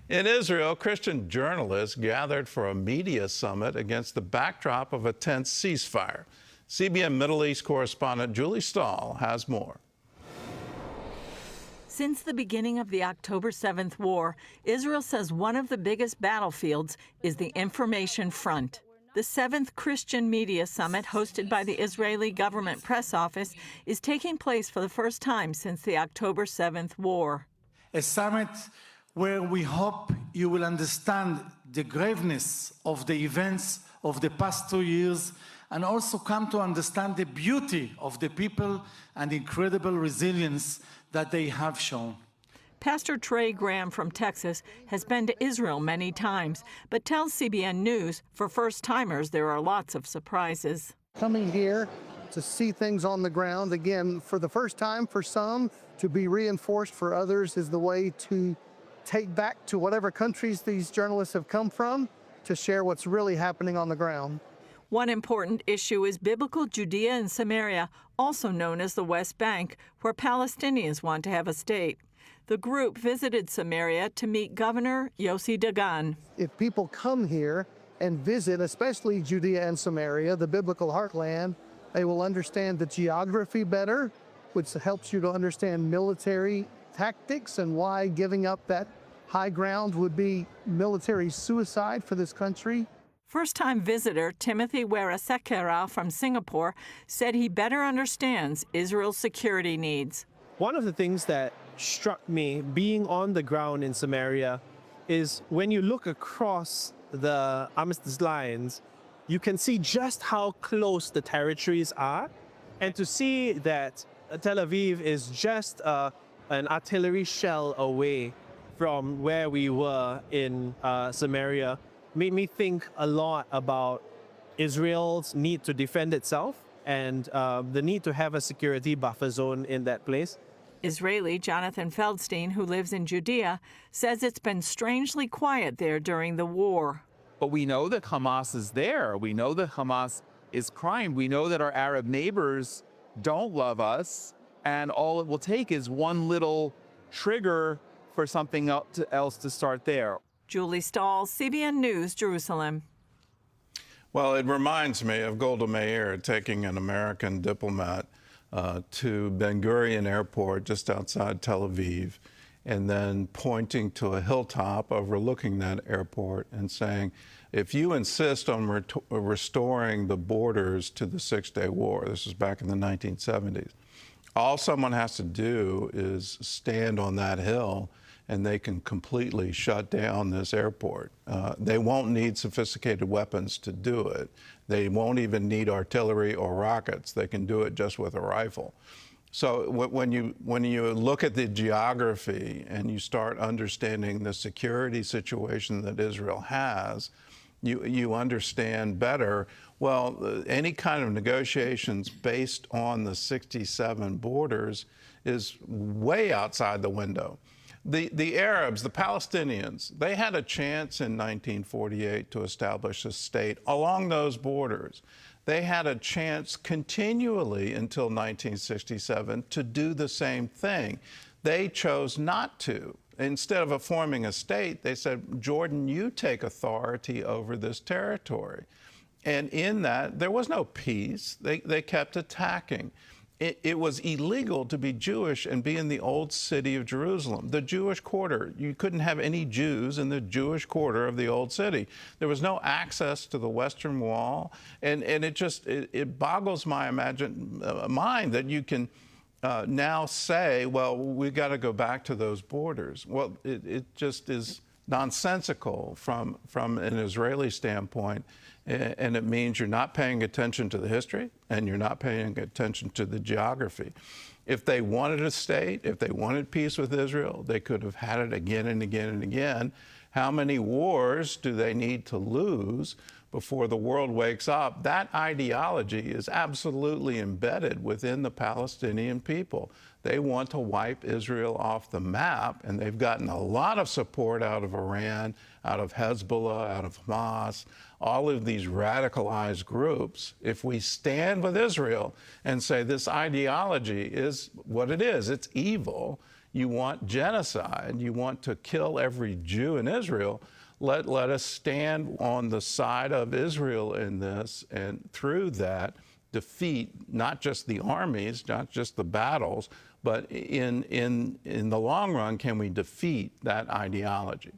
In Israel, Christian journalists gathered for a media summit against the backdrop of a tense ceasefire. CBN Middle East correspondent Julie Stahl has more. Since the beginning of the October 7th war, Israel says one of the biggest battlefields is the information front. The 7th Christian Media Summit, hosted by the Israeli Government Press Office, is taking place for the first time since the October 7th war. A summit where we hope you will understand the graveness of the events of the past 2 years and also come to understand the beauty of the people and incredible resilience that they have shown. Pastor Trey Graham from Texas has been to Israel many times, but tells CBN News for first-timers there are lots of surprises. Coming here to see things on the ground, again, for the first time for some, to be reinforced for others is the way to take back to whatever countries these journalists have come from to share what's really happening on the ground. One important issue is biblical Judea and Samaria, also known as the West Bank, where Palestinians want to have a state. The group visited Samaria to meet Governor Yossi Dagan. If people come here and visit, especially Judea and Samaria, the biblical heartland, they will understand the geography better, which helps you to understand military tactics and why giving up that high ground would be military suicide for this country. First-time visitor Timothy Werasekera from Singapore said he better understands Israel's security needs. One of the things that struck me being on the ground in Samaria is when you look across the armistice lines, you can see just how close the territories are. And to see that Tel Aviv is just an artillery shell away from where we were in Samaria made me think a lot about Israel's need to defend itself and the need to have a security buffer zone in that place. Israeli Jonathan Feldstein, who lives in Judea, says it's been strangely quiet there during the war. But we know that Hamas is there. We know that Hamas is crying. We know that our Arab neighbors don't love us. And all it will take is one little trigger for something else to start there. Julie Stahl, CBN News, Jerusalem. Well, it reminds me of Golda Meir taking an American diplomat to Ben Gurion Airport just outside Tel Aviv, and then pointing to a hilltop overlooking that airport and saying, if you insist on restoring the borders to the Six-Day War, this was back in the 1970s, all someone has to do is stand on that hill and they can completely shut down this airport. They won't need sophisticated weapons to do it. They won't even need artillery or rockets. They can do it just with a rifle. So when you look at the geography and you start understanding the security situation that Israel has, you understand better, well, any kind of negotiations based on the 67 borders is way outside the window. The Arabs, the Palestinians, they had a chance in 1948 to establish a state along those borders. They had a chance continually until 1967 to do the same thing. They chose not to. Instead of forming a state, they said, Jordan, you take authority over this territory. And in that, there was no peace. They kept attacking. It was illegal to be Jewish and be in the old city of Jerusalem, the Jewish quarter. You couldn't have any Jews in the Jewish quarter of the old city. There was no access to the Western Wall, and it boggles my mind that you can now say, well, we've got to go back to those borders. Well, it just is nonsensical from an Israeli standpoint, and it means you're not paying attention to the history and you're not paying attention to the geography. If they wanted a state, if they wanted peace with Israel, they could have had it again and again and again. How many wars do they need to lose before the world wakes up? That ideology is absolutely embedded within the Palestinian people. They want to wipe Israel off the map, and they've gotten a lot of support out of Iran, out of Hezbollah, out of Hamas, all of these radicalized groups. If we stand with Israel and say this ideology is what it is, it's evil, you want genocide, you want to kill every Jew in Israel, let us stand on the side of Israel in this, and through that defeat not just the armies, not just the battles, but in the long run, can we defeat that ideology?